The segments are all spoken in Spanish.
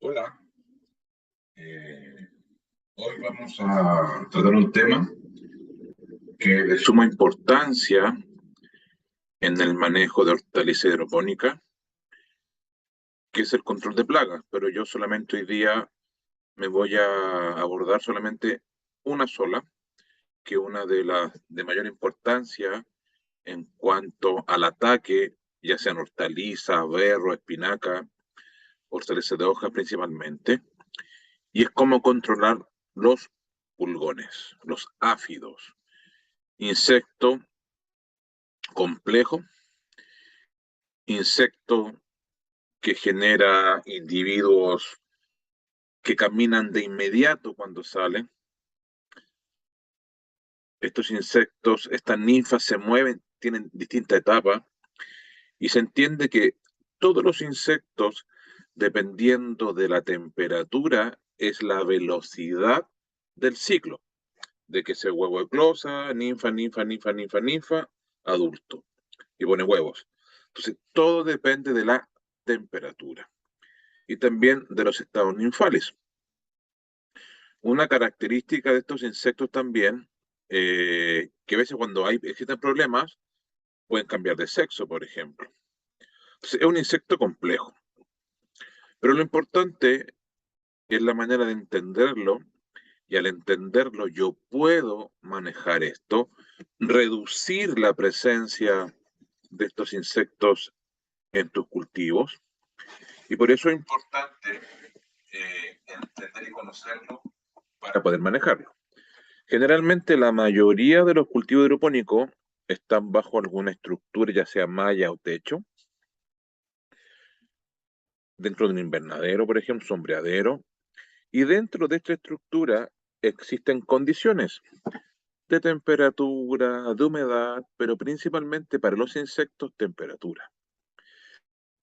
Hola, eh, hoy vamos a tratar un tema que es de suma importancia en el manejo de hortalizas hidropónica, que es el control de plagas, pero yo solamente hoy día me voy a abordar solamente una sola, que una de las de mayor importancia en cuanto al ataque, ya sean hortalizas, berro, espinaca, hortalizas de hoja principalmente, y es cómo controlar los pulgones, los áfidos, insecto complejo, insecto que genera individuos que caminan de inmediato cuando salen. Estos insectos, estas ninfas se mueven, tienen distintas etapas y se entiende que todos los insectos, dependiendo de la temperatura, es la velocidad del ciclo, de que se huevo eclosa, ninfa, ninfa, ninfa, ninfa, ninfa, adulto, y pone huevos. Entonces, todo depende de la temperatura y también de los estados ninfales. Una característica de estos insectos también, que a veces cuando existen problemas, pueden cambiar de sexo, por ejemplo. Entonces, es un insecto complejo, pero lo importante es la manera de entenderlo y al entenderlo yo puedo manejar esto, reducir la presencia de estos insectos en tus cultivos y por eso es importante entender y conocerlo para poder manejarlo. Generalmente la mayoría de los cultivos hidropónicos están bajo alguna estructura, ya sea malla o techo, dentro de un invernadero, por ejemplo, sombreadero, y dentro de esta estructura existen condiciones de temperatura, de humedad, pero principalmente para los insectos, temperatura.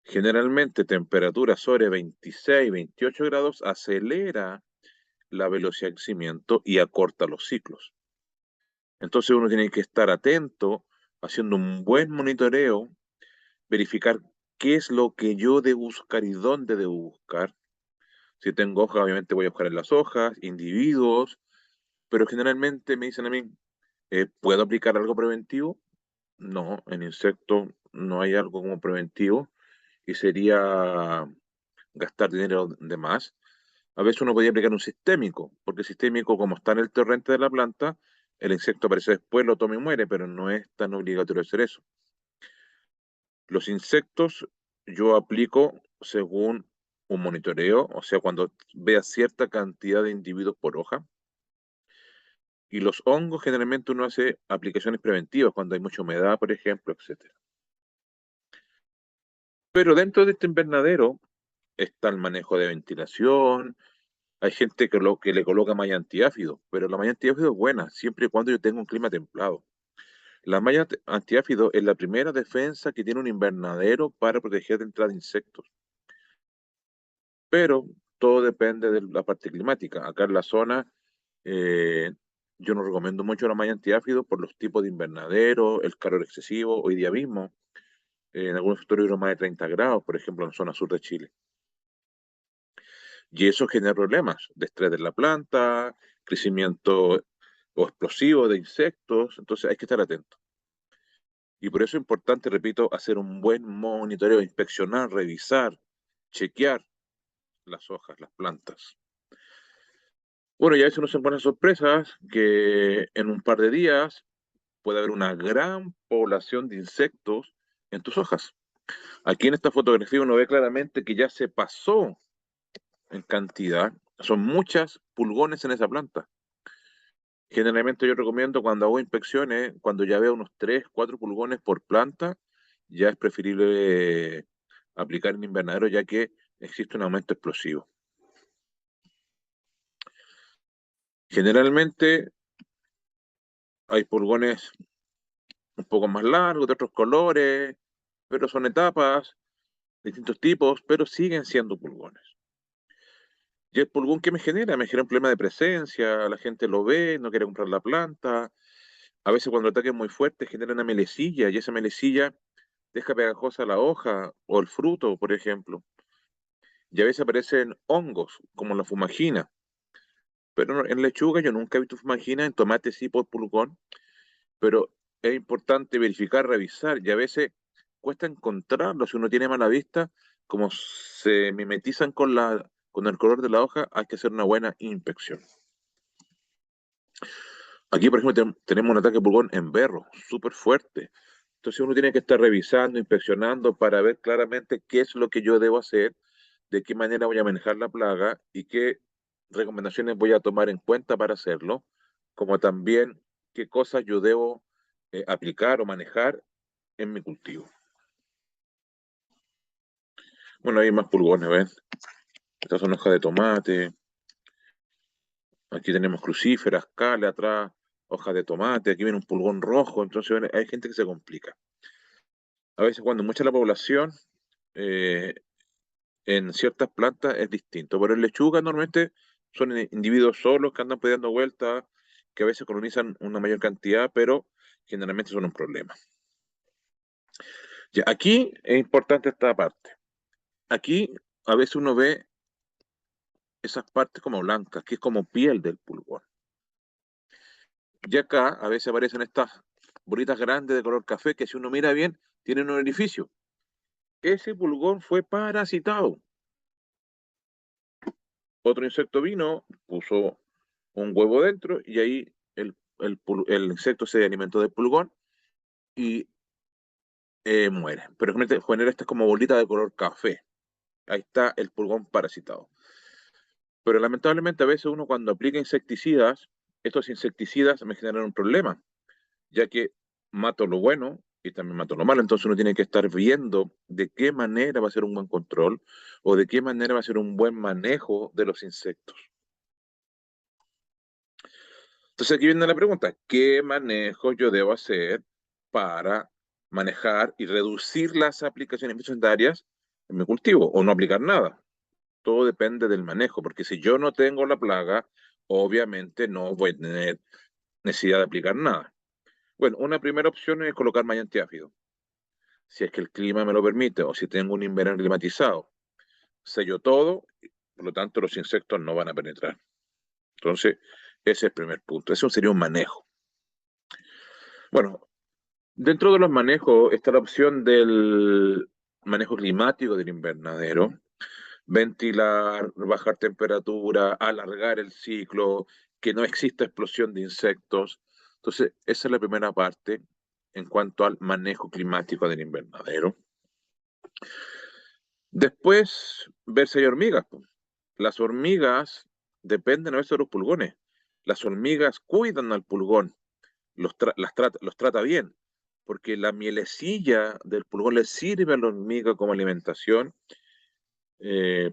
Generalmente temperatura sobre 26, 28 grados acelera la velocidad de crecimiento y acorta los ciclos. Entonces uno tiene que estar atento, haciendo un buen monitoreo, verificar qué es lo que yo debo buscar y dónde debo buscar. Si tengo hojas, obviamente voy a buscar en las hojas, individuos, pero generalmente me dicen a mí, ¿puedo aplicar algo preventivo? No, en insectos no hay algo como preventivo y sería gastar dinero de más. A veces uno podría aplicar un sistémico, porque el sistémico, como está en el torrente de la planta, el insecto aparece después, lo toma y muere, pero no es tan obligatorio hacer eso. Los insectos yo aplico según un monitoreo, o sea, cuando vea cierta cantidad de individuos por hoja. Y los hongos generalmente uno hace aplicaciones preventivas cuando hay mucha humedad, por ejemplo, etcétera. Pero dentro de este invernadero está el manejo de ventilación. Hay gente que le coloca malla antiáfido, pero la malla antiáfido es buena siempre y cuando yo tenga un clima templado. La malla antiáfido es la primera defensa que tiene un invernadero para proteger de entrada de insectos. Pero todo depende de la parte climática. Acá en la zona, eh, yo no recomiendo mucho la malla antiáfido por los tipos de invernadero, el calor excesivo. Hoy día mismo, en algunos sectores hubieron más de 30 grados, por ejemplo, en la zona sur de Chile. Y eso genera problemas de estrés de la planta, crecimiento o explosivo de insectos. Entonces hay que estar atento. Y por eso es importante, repito, hacer un buen monitoreo, inspeccionar, revisar, chequear las hojas, las plantas. Bueno, y a veces uno se pone sorpresas que en un par de días puede haber una gran población de insectos en tus hojas. Aquí en esta fotografía uno ve claramente que ya se pasó en cantidad. Son muchas pulgones en esa planta. Generalmente yo recomiendo cuando hago inspecciones, cuando ya veo unos 3, 4 pulgones por planta, ya es preferible aplicar en invernadero ya que existe un aumento explosivo. Generalmente hay pulgones un poco más largos, de otros colores, pero son etapas, distintos tipos, pero siguen siendo pulgones. ¿Y el pulgón qué me genera? Me genera un problema de presencia, la gente lo ve, no quiere comprar la planta. A veces cuando el ataque es muy fuerte genera una melecilla y esa melecilla deja pegajosa la hoja o el fruto, por ejemplo. y a veces aparecen hongos, como la fumagina. Pero en lechuga yo nunca he visto fumagina, en tomate sí por pulgón, pero es importante verificar, revisar, y a veces cuesta encontrarlo si uno tiene mala vista, como se mimetizan con el color de la hoja, hay que hacer una buena inspección. Aquí, por ejemplo, tenemos un ataque de pulgón en berro, súper fuerte. Entonces uno tiene que estar revisando, inspeccionando para ver claramente qué es lo que yo debo hacer, de qué manera voy a manejar la plaga y qué recomendaciones voy a tomar en cuenta para hacerlo, como también qué cosas yo debo aplicar o manejar en mi cultivo. Bueno, hay más pulgones, ¿ven? Estas son hojas de tomate. Aquí tenemos crucíferas, cale atrás, hojas de tomate. Aquí viene un pulgón rojo. Entonces hay gente que se complica. A veces cuando mucha la población, eh, en ciertas plantas es distinto. Pero en lechuga normalmente son individuos solos que andan peleando vueltas, que a veces colonizan una mayor cantidad, pero generalmente son un problema. Ya, aquí es importante esta parte. Aquí a veces uno ve esas partes como blancas, que es como piel del pulgón. Y acá a veces aparecen estas bolitas grandes de color café que si uno mira bien, tienen un orificio. Ese pulgón fue parasitado. Otro insecto vino, puso un huevo dentro y ahí el insecto se alimentó del pulgón y muere. Pero genera estas como bolita de color café. Ahí está el pulgón parasitado. Pero lamentablemente a veces uno cuando aplica insecticidas, estos insecticidas me generan un problema, ya que mato lo bueno y también mato lo malo. Entonces uno tiene que estar viendo de qué manera va a ser un buen control o de qué manera va a ser un buen manejo de los insectos. Entonces aquí viene la pregunta, ¿qué manejo yo debo hacer para manejar y reducir las aplicaciones fitosanitarias en mi cultivo o no aplicar nada? Todo depende del manejo, porque si yo no tengo la plaga, obviamente no voy a tener necesidad de aplicar nada. Bueno, una primera opción es colocar malla antiáfido, si es que el clima me lo permite o si tengo un invernadero climatizado. Sello todo, por lo tanto los insectos no van a penetrar. Entonces, ese es el primer punto. Eso sería un manejo. Bueno, dentro de los manejos está la opción del manejo climático del invernadero, ventilar, bajar temperatura, alargar el ciclo, que no exista explosión de insectos. Entonces, esa es la primera parte en cuanto al manejo climático del invernadero. Después, ver si hay hormigas. Las hormigas dependen a veces de los pulgones. Las hormigas cuidan al pulgón, los trata bien, porque la mielecilla del pulgón le sirve a la hormiga como alimentación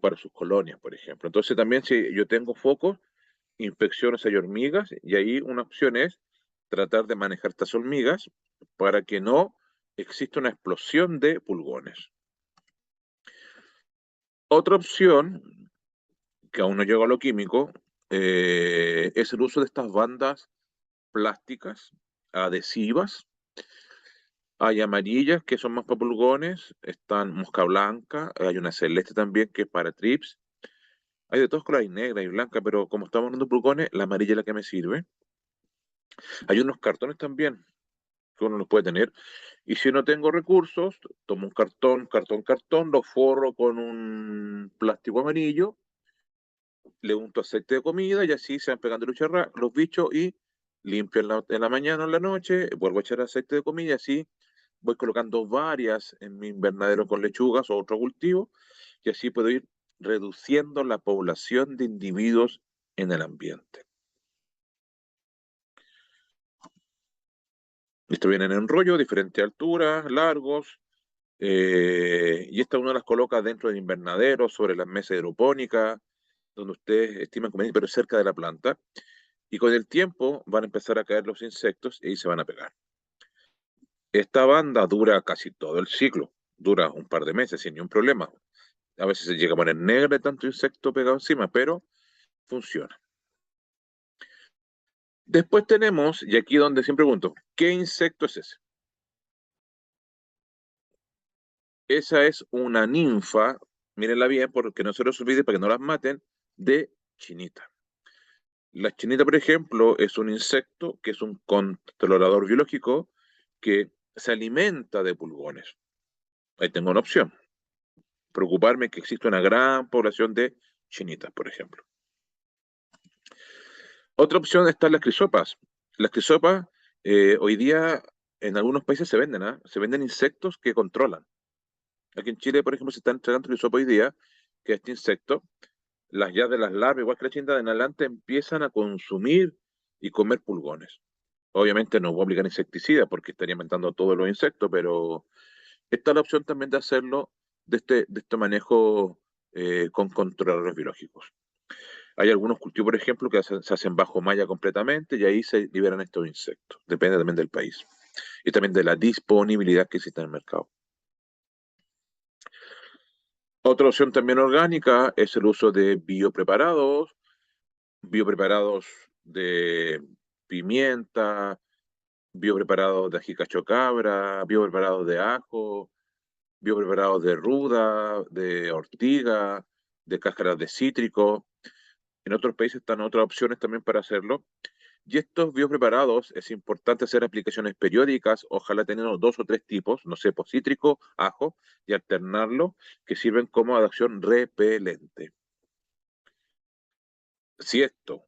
para sus colonias, por ejemplo. Entonces también si yo tengo focos, inspecciono si hay hormigas y ahí una opción es tratar de manejar estas hormigas para que no exista una explosión de pulgones. Otra opción, que aún no llega a lo químico, es el uso de estas bandas plásticas adhesivas. Hay amarillas que son más para pulgones, están mosca blanca, hay una celeste también que es para trips. Hay de todos colores, hay negra y blanca, pero como estamos hablando de pulgones, la amarilla es la que me sirve. Hay unos cartones también que uno los puede tener. Y si no tengo recursos, tomo un cartón, lo forro con un plástico amarillo, le unto aceite de comida y así se van pegando los bichos y limpio en la mañana o en la noche, vuelvo a echar aceite de comida y así voy colocando varias en mi invernadero con lechugas o otro cultivo y así puedo ir reduciendo la población de individuos en el ambiente. Esto viene en rollo, diferentes alturas, largos, y esta uno las coloca dentro del invernadero, sobre las mesas hidropónicas, donde ustedes estiman conveniente, pero cerca de la planta. Y con el tiempo van a empezar a caer los insectos y ahí se van a pegar. Esta banda dura casi todo el ciclo, dura un par de meses sin ningún problema. A veces se llega a poner negra de tanto insecto pegado encima, pero funciona. Después tenemos, y aquí donde siempre pregunto, ¿qué insecto es ese? Esa es una ninfa mírenla bien porque no se les olvide para que no las maten, de chinita. La chinita, por ejemplo, es un insecto que es un controlador biológico que se alimenta de pulgones. Ahí tengo una opción. Preocuparme que existe una gran población de chinitas, por ejemplo. Otra opción están las crisopas. Las crisopas hoy día en algunos países se venden, ¿ah? Se venden insectos que controlan. Aquí en Chile, por ejemplo, se está entregando crisopa hoy día, que este insecto, las ya de las larvas, igual que la chinita, en adelante empiezan a consumir y comer pulgones. Obviamente no voy a aplicar insecticida porque estaría matando todos los insectos, pero esta es la opción también de hacerlo de este manejo con controladores biológicos. Hay algunos cultivos, por ejemplo, que se hacen bajo malla completamente y ahí se liberan estos insectos. Depende también del país y también de la disponibilidad que existe en el mercado. Otra opción también orgánica es el uso de biopreparados de pimienta, biopreparados de ají cacho cabra, biopreparados de ajo, biopreparados de ruda, de ortiga, de cáscaras de cítrico. En otros países están otras opciones también para hacerlo. Y estos biopreparados es importante hacer aplicaciones periódicas, ojalá teniendo 2 o 3 tipos, no sé, pues cítrico, ajo, y alternarlo, que sirven como acción repelente. Si esto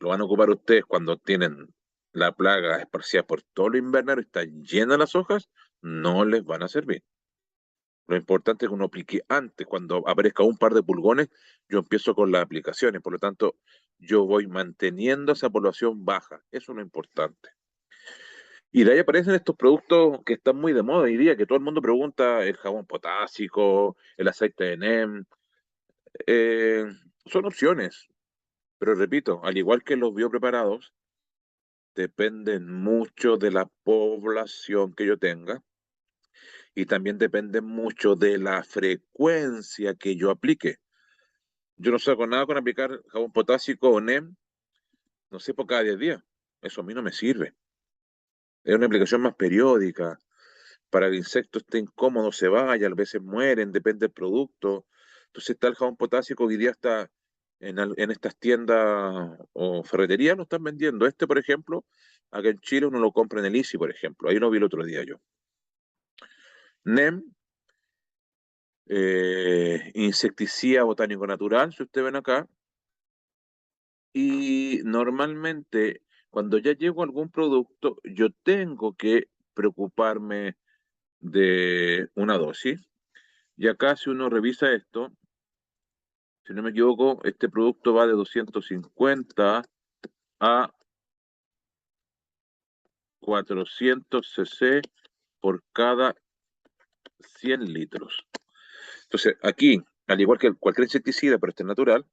lo van a ocupar ustedes cuando tienen la plaga esparcida por todo el invernadero y están llenas las hojas, no les van a servir. Lo importante es que uno aplique antes, cuando aparezca un par de pulgones, yo empiezo con las aplicaciones, por lo tanto, yo voy manteniendo esa población baja, eso es lo importante. Y de ahí aparecen estos productos que están muy de moda hoy día, que todo el mundo pregunta, el jabón potásico, el aceite de NEM, eh, son opciones, pero repito, al igual que los biopreparados, dependen mucho de la población que yo tenga y también dependen mucho de la frecuencia que yo aplique. Yo no saco nada con aplicar jabón potásico o NEM, no sé, por cada 10 días. Eso a mí no me sirve. Es una aplicación más periódica, para que el insecto esté incómodo, se vaya, a veces mueren, depende del producto. Entonces está el jabón potásico que hoy día está en estas tiendas o ferreterías, lo están vendiendo. Este, por ejemplo, acá en Chile uno lo compra en el Easy, por ejemplo. Ahí lo vi el otro día yo. NEM, insecticida botánico natural, si ustedes ven acá. Y normalmente, cuando ya llego a algún producto, yo tengo que preocuparme de una dosis. Y acá, si uno revisa esto, si no me equivoco, este producto va de 250 a 400 cc por cada 100 litros. Entonces, aquí, al igual que cualquier insecticida, pero este es natural,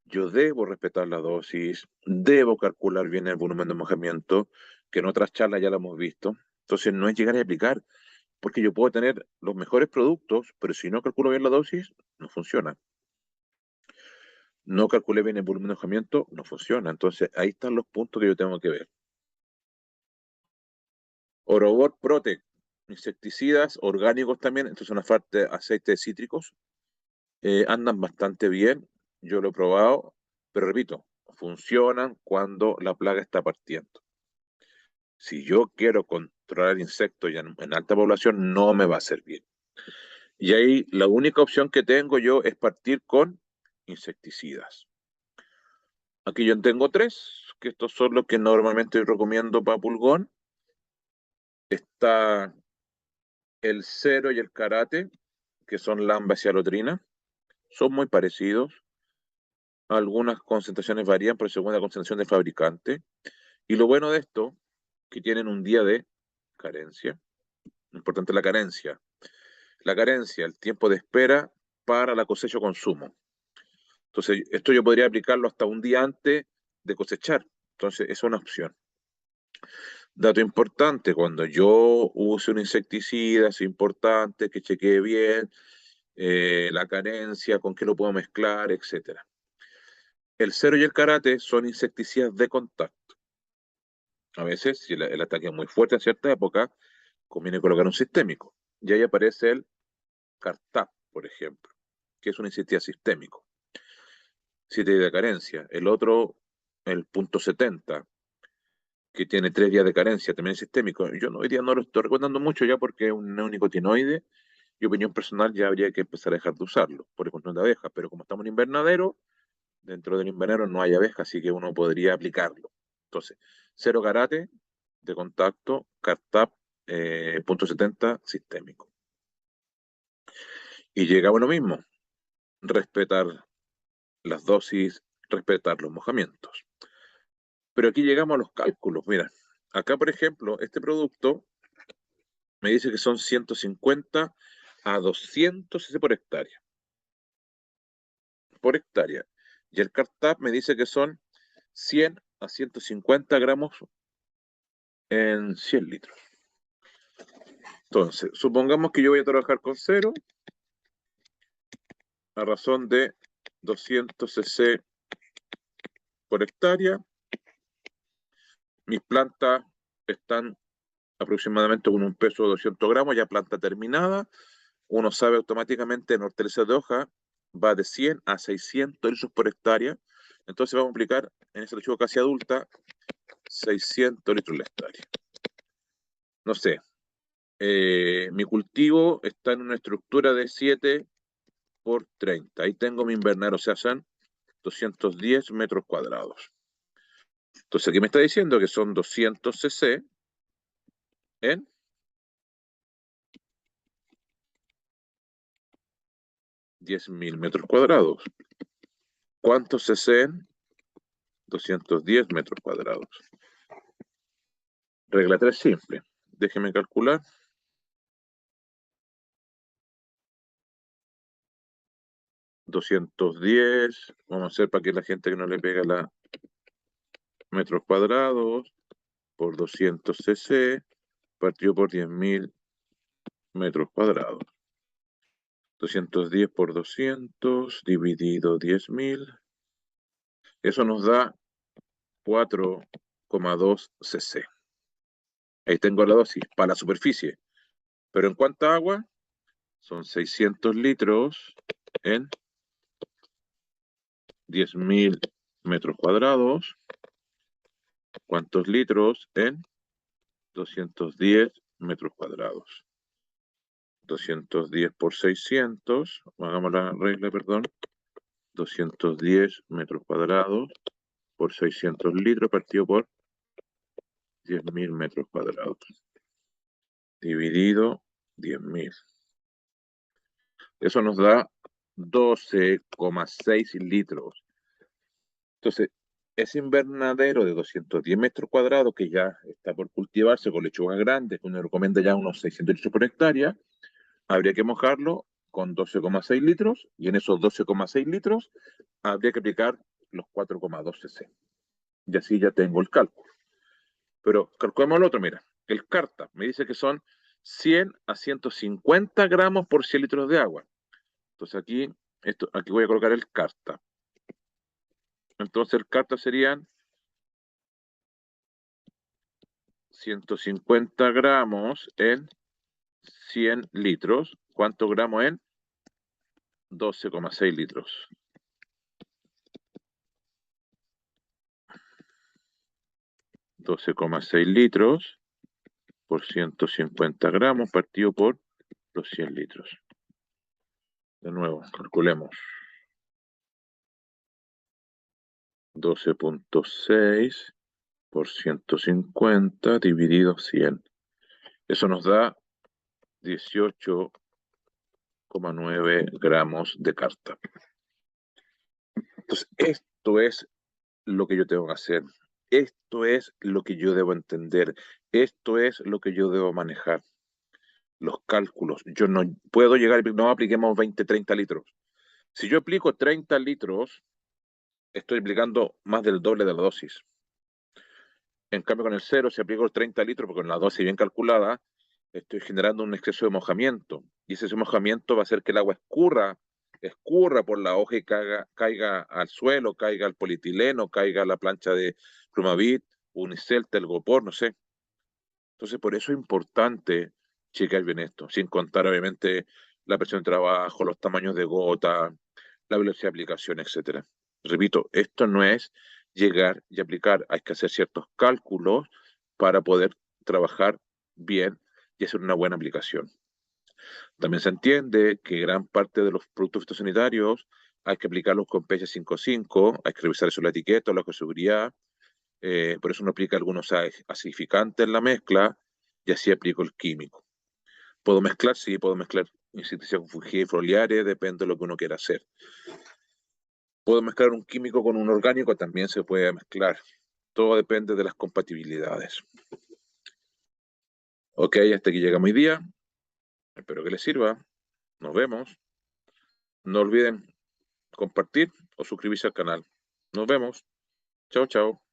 yo debo respetar la dosis, debo calcular bien el volumen de mojamiento, que en otras charlas ya lo hemos visto. Entonces, no es llegar a aplicar, porque yo puedo tener los mejores productos, pero si no calculo bien la dosis, no funciona. No calculé bien el volumen de mojamiento, no funciona. Entonces, ahí están los puntos que yo tengo que ver. Orobor Protect, insecticidas orgánicos también, estos son aparte aceites cítricos, andan bastante bien, yo lo he probado, pero repito, funcionan cuando la plaga está partiendo. Si yo quiero controlar insectos ya en alta población, no me va a servir. Y ahí la única opción que tengo yo es partir con insecticidas. Aquí yo tengo 3, que estos son los que normalmente recomiendo para pulgón. Está el cero y el karate, que son lambda y cialotrina. Son muy parecidos. Algunas concentraciones varían por según la concentración del fabricante. Y lo bueno de esto, que tienen un día de carencia. Importante la carencia. La carencia, el tiempo de espera para la cosecha o consumo. Entonces, esto yo podría aplicarlo hasta un día antes de cosechar. Entonces, es una opción. Dato importante, cuando yo use un insecticida, es importante que chequee bien la carencia, con qué lo puedo mezclar, etcétera. El cero y el karate son insecticidas de contacto. A veces, si el ataque es muy fuerte en cierta época, conviene colocar un sistémico. Y ahí aparece el Cartap. por ejemplo, que es un insecticida sistémico. 7 días de carencia. El otro, el punto 70, que tiene 3 días de carencia, también es sistémico. Yo no, hoy día no lo estoy recomendando mucho ya porque es un neonicotinoide y opinión personal ya habría que empezar a dejar de usarlo por el control de abejas, pero como estamos en invernadero, dentro del invernadero no hay abejas, así que uno podría aplicarlo. Entonces, cero karate de contacto, cartap, punto 70 sistémico. Y llegamos a lo mismo, respetar las dosis, respetar los mojamientos. Pero aquí llegamos a los cálculos. Mira, acá por ejemplo, este producto me dice que son 150 a 200 cc por hectárea. Por hectárea. Y el cartap me dice que son 100 a 150 gramos en 100 litros. Entonces, supongamos que yo voy a trabajar con cero a razón de 200 cc por hectárea. Mis plantas están aproximadamente con un peso de 200 gramos, ya planta terminada. Uno sabe automáticamente en hortalizas de hoja va de 100 a 600 litros por hectárea. Entonces vamos a aplicar en esta lechuga casi adulta 600 litros la hectárea. No sé, mi cultivo está en una estructura de 7 por 30. Ahí tengo mi invernadero, o sea, son 210 metros cuadrados. Entonces aquí me está diciendo que son 200 cc en 10.000 metros cuadrados. ¿Cuántos cc en 210 metros cuadrados? Regla 3 simple. Déjeme calcular. 210. Vamos a hacer para que la gente que no le pega la metros cuadrados por 200 cc partido por 10.000 metros cuadrados. 210 por 200 dividido 10.000. Eso nos da 4,2 cc. Ahí tengo la dosis para la superficie. Pero ¿en cuánta agua? Son 600 litros en 10.000 metros cuadrados. ¿Cuántos litros en 210 metros cuadrados? 210 por 600, hagamos la regla, perdón. 210 metros cuadrados por 600 litros partido por 10.000 metros cuadrados. Dividido 10.000. Eso nos da 12,6 litros. Entonces, ese invernadero de 210 metros cuadrados que ya está por cultivarse con lechugas grandes, que uno recomienda ya unos 600 litros por hectárea, habría que mojarlo con 12,6 litros y en esos 12,6 litros habría que aplicar los 4,2 cc. Y así ya tengo el cálculo. Pero calculemos el otro, mira, el carta me dice que son 100 a 150 gramos por 100 litros de agua. Entonces aquí voy a colocar el carta. Entonces el carta serían 150 gramos en 100 litros. ¿Cuántos gramos en? 12,6 litros. 12,6 litros por 150 gramos partido por los 100 litros. De nuevo, calculemos. 12,6 por 150 dividido 100. Eso nos da 18,9 gramos de carta. Entonces, esto es lo que yo tengo que hacer. Esto es lo que yo debo entender. Esto es lo que yo debo manejar. Los cálculos. Yo no puedo llegar, no apliquemos 20, 30 litros. Si yo aplico 30 litros, estoy aplicando más del doble de la dosis. En cambio, con el cero, si aplico 30 litros, porque con la dosis bien calculada, estoy generando un exceso de mojamiento. Y ese mojamiento va a hacer que el agua escurra por la hoja y caiga al suelo, caiga al polietileno, caiga a la plancha de Plumavit, Unicel, Telgopor, no sé. Entonces, por eso es importante checar bien esto, sin contar, obviamente, la presión de trabajo, los tamaños de gota, la velocidad de aplicación, etcétera. Repito, esto no es llegar y aplicar, hay que hacer ciertos cálculos para poder trabajar bien y hacer una buena aplicación. También se entiende que gran parte de los productos fitosanitarios hay que aplicarlos con pH 5.5, hay que revisar eso en la etiqueta, la seguridad, por eso uno aplica algunos acidificantes en la mezcla y así aplico el químico. ¿Puedo mezclar? Sí, puedo mezclar insecticidas con fungicidas y foliares, depende de lo que uno quiera hacer. ¿Puedo mezclar un químico con un orgánico? También se puede mezclar. Todo depende de las compatibilidades. Ok, hasta aquí llegamos hoy día. Espero que les sirva. Nos vemos. No olviden compartir o suscribirse al canal. Nos vemos. Chao, chao.